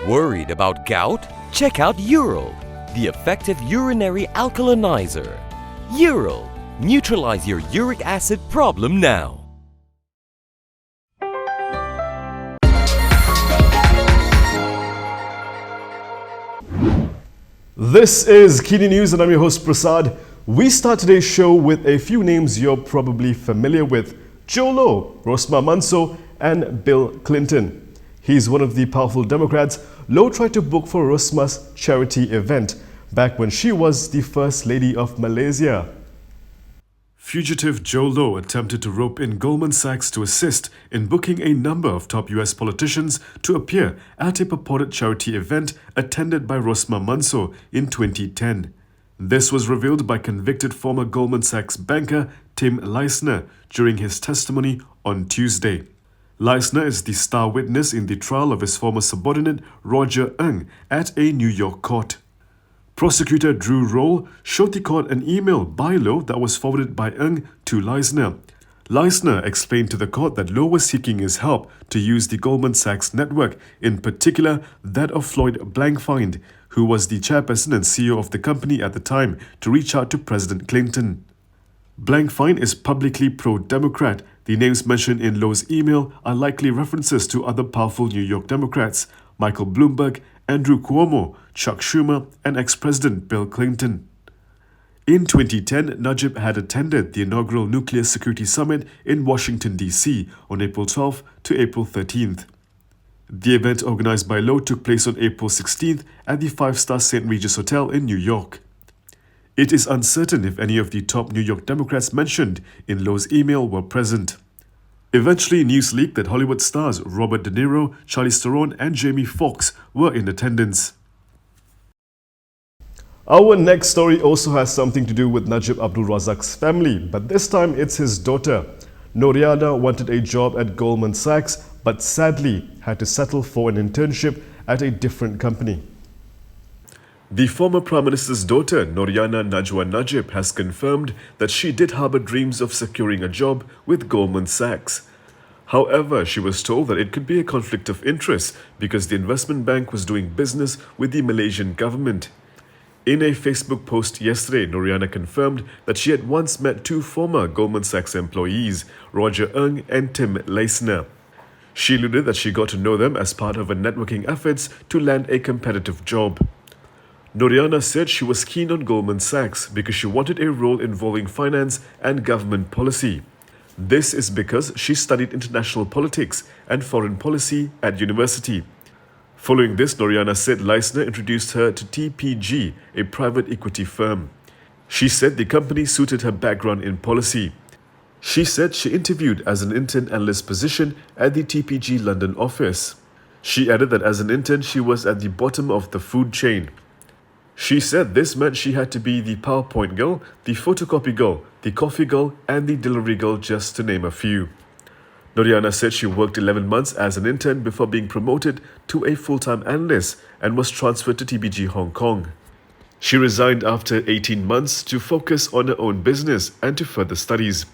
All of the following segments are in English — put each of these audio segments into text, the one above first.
Worried about gout? Check out Ural, the effective urinary alkalinizer. Ural, neutralize your uric acid problem now. This is KiniNews and I'm your host Prasad. We start today's show with a few names you're probably familiar with. Jho Low, Rosmah Mansor and Bill Clinton. He's one of the powerful Democrats. Low tried to book for Rosmah's charity event back when she was the First Lady of Malaysia. Fugitive Jho Low attempted to rope in Goldman Sachs to assist in booking a number of top US politicians to appear at a purported charity event attended by Rosmah Mansor in 2010. This was revealed by convicted former Goldman Sachs banker Tim Leissner during his testimony on Tuesday. Leissner is the star witness in the trial of his former subordinate Roger Ng at a New York court. Prosecutor Drew Roll showed the court an email by Low that was forwarded by Ng to Leissner. Leissner explained to the court that Low was seeking his help to use the Goldman Sachs network, in particular that of Lloyd Blankfein, who was the chairperson and CEO of the company at the time, to reach out to President Clinton. Blankfein is publicly pro-Democrat. The names mentioned in Low's email are likely references to other powerful New York Democrats, Michael Bloomberg, Andrew Cuomo, Chuck Schumer, and ex-President Bill Clinton. In 2010, Najib had attended the inaugural Nuclear Security Summit in Washington, D.C. on April 12th to April 13th. The event organized by Low took place on April 16th at the 5-star St. Regis Hotel in New York. It is uncertain if any of the top New York Democrats mentioned in Low's email were present. Eventually, news leaked that Hollywood stars Robert De Niro, Charlize Theron and Jamie Foxx were in attendance. Our next story also has something to do with Najib Abdul Razak's family, but this time it's his daughter. Noriana wanted a job at Goldman Sachs, but sadly had to settle for an internship at a different company. The former Prime Minister's daughter, Noriana Najwa Najib, has confirmed that she did harbour dreams of securing a job with Goldman Sachs. However, she was told that it could be a conflict of interest because the investment bank was doing business with the Malaysian government. In a Facebook post yesterday, Noriana confirmed that she had once met two former Goldman Sachs employees, Roger Ng and Tim Leissner. She alluded that she got to know them as part of her networking efforts to land a competitive job. Noriana said she was keen on Goldman Sachs because she wanted a role involving finance and government policy. This is because she studied international politics and foreign policy at university. Following this, Noriana said Leissner introduced her to TPG, a private equity firm. She said the company suited her background in policy. She said she interviewed as an intern analyst position at the TPG London office. She added that as an intern, she was at the bottom of the food chain. She said this meant she had to be the PowerPoint girl, the photocopy girl, the coffee girl, and the delivery girl, just to name a few. Noriana said she worked 11 months as an intern before being promoted to a full-time analyst and was transferred to TPG Hong Kong. She resigned after 18 months to focus on her own business and to further studies.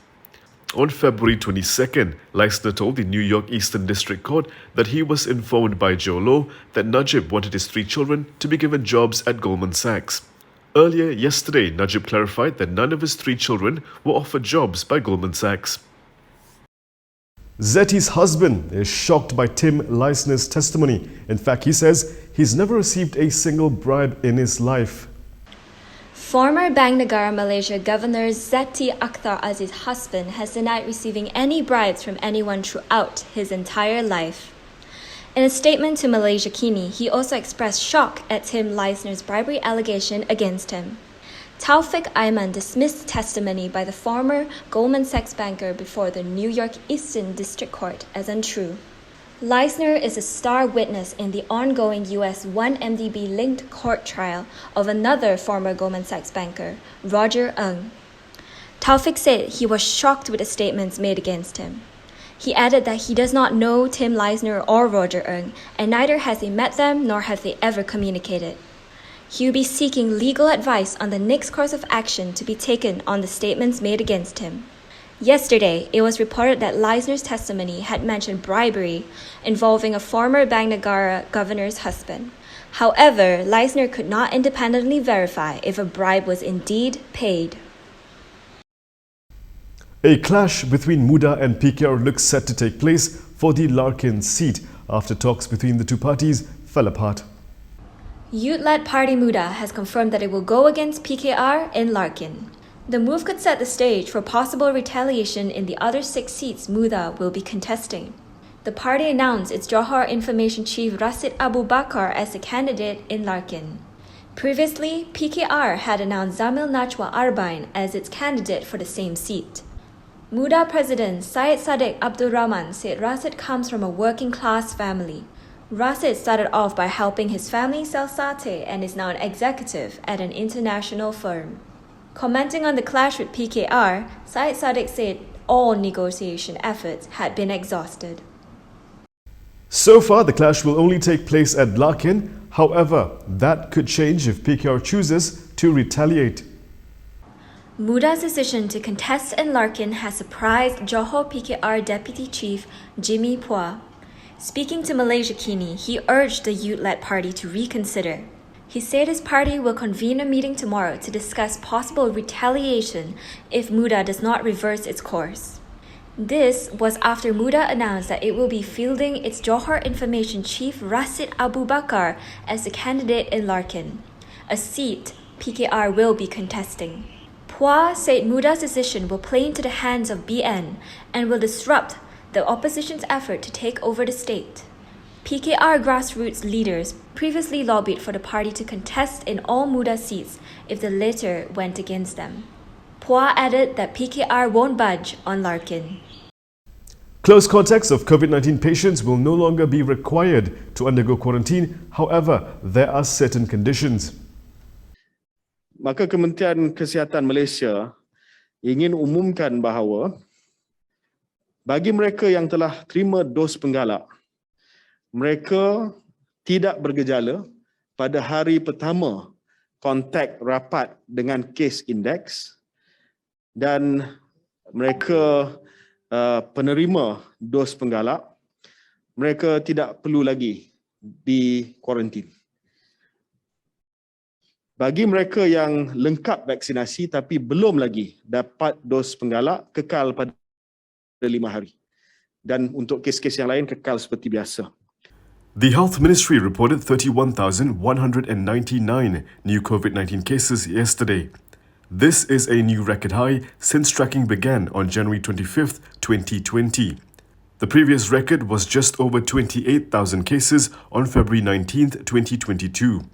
On February 22nd, Leissner told the New York Eastern District Court that he was informed by Jho Low that Najib wanted his 3 children to be given jobs at Goldman Sachs. Earlier yesterday, Najib clarified that none of his 3 children were offered jobs by Goldman Sachs. Zeti's husband is shocked by Tim Leissner's testimony. In fact, he says he's never received a single bribe in his life. Former Bank Negara Malaysia Governor Zeti Azman's husband has denied receiving any bribes from anyone throughout his entire life. In a statement to Malaysia Kini, he also expressed shock at Tim Leissner's bribery allegation against him. Taufik Aiman dismissed testimony by the former Goldman Sachs banker before the New York Eastern District Court as untrue. Leissner is a star witness in the ongoing US 1MDB-linked court trial of another former Goldman Sachs banker, Roger Ng. Taufik said he was shocked with the statements made against him. He added that he does not know Tim Leissner or Roger Ng, and neither has he met them nor have they ever communicated. He will be seeking legal advice on the next course of action to be taken on the statements made against him. Yesterday, it was reported that Leissner's testimony had mentioned bribery involving a former Bang Negara governor's husband. However, Leissner could not independently verify if a bribe was indeed paid. A clash between Muda and PKR looks set to take place for the Larkin seat after talks between the two parties fell apart. Youth-led party Muda has confirmed that it will go against PKR in Larkin. The move could set the stage for possible retaliation in the other 6 seats Muda will be contesting. The party announced its Johor Information Chief Rasid Abu Bakar as a candidate in Larkin. Previously, PKR had announced Zamil Najwa Arbain as its candidate for the same seat. Muda President Syed Sadek Abdul Rahman said Rasid comes from a working-class family. Rasid started off by helping his family sell satay and is now an executive at an international firm. Commenting on the clash with PKR, Syed Sadek said all negotiation efforts had been exhausted. So far, the clash will only take place at Larkin. However, that could change if PKR chooses to retaliate. Muda's decision to contest in Larkin has surprised Johor PKR Deputy Chief Jimmy Phua. Speaking to Malaysia Kini, he urged the youth-led party to reconsider. He said his party will convene a meeting tomorrow to discuss possible retaliation if Muda does not reverse its course. This was after Muda announced that it will be fielding its Johor Information Chief Rasid Abu Bakar as the candidate in Larkin, a seat PKR will be contesting. Phua said Muda's decision will play into the hands of BN and will disrupt the opposition's effort to take over the state. PKR grassroots leaders previously lobbied for the party to contest in all Muda seats if the latter went against them. Phua added that PKR won't budge on Larkin. Close contacts of COVID-19 patients will no longer be required to undergo quarantine. However, there are certain conditions. Maka Kementerian Kesihatan Malaysia ingin umumkan bahawa bagi mereka yang telah terima dos penggalak, mereka tidak bergejala pada hari pertama kontak rapat dengan kes indeks dan mereka penerima dos penggalak, mereka tidak perlu lagi di kuarantin. Bagi mereka yang lengkap vaksinasi tapi belum lagi dapat dos penggalak, kekal pada 5 hari. Dan untuk kes-kes yang lain, kekal seperti biasa. The Health Ministry reported 31,199 new COVID-19 cases yesterday. This is a new record high since tracking began on January 25th, 2020. The previous record was just over 28,000 cases on February 19th, 2022.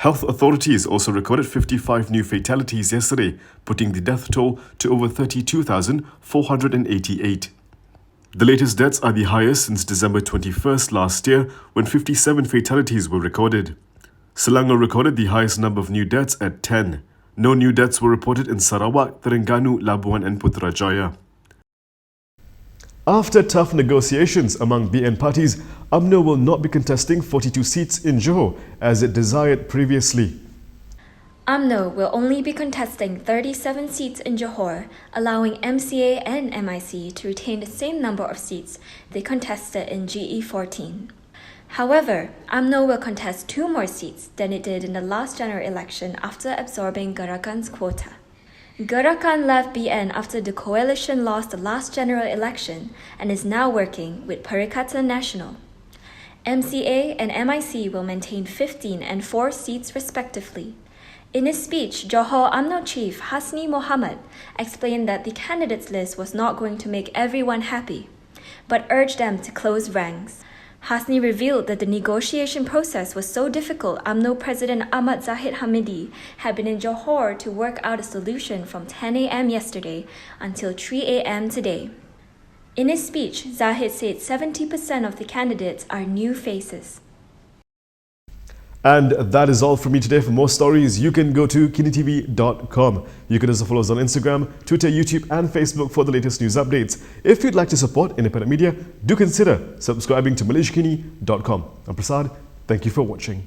Health authorities also recorded 55 new fatalities yesterday, putting the death toll to over 32,488. The latest deaths are the highest since December 21st last year, when 57 fatalities were recorded. Selangor recorded the highest number of new deaths at 10. No new deaths were reported in Sarawak, Terengganu, Labuan and Putrajaya. After tough negotiations among BN parties, UMNO will not be contesting 42 seats in Johor as it desired previously. UMNO will only be contesting 37 seats in Johor, allowing MCA and MIC to retain the same number of seats they contested in GE14. However, UMNO will contest 2 more seats than it did in the last general election after absorbing Gerakan's quota. Gerakan left BN after the coalition lost the last general election and is now working with Perikatan Nasional. MCA and MIC will maintain 15 and 4 seats respectively. In his speech, Johor UMNO Chief Hasni Mohamad explained that the candidates list was not going to make everyone happy, but urged them to close ranks. Hasni revealed that the negotiation process was so difficult UMNO President Ahmad Zahid Hamidi had been in Johor to work out a solution from 10 a.m. yesterday until 3 a.m. today. In his speech, Zahid said 70% of the candidates are new faces. And that is all from me today. For more stories, you can go to KiniTV.com. You can also follow us on Instagram, Twitter, YouTube and Facebook for the latest news updates. If you'd like to support independent media, do consider subscribing to MalaysiaKini.com. I'm Prasad. Thank you for watching.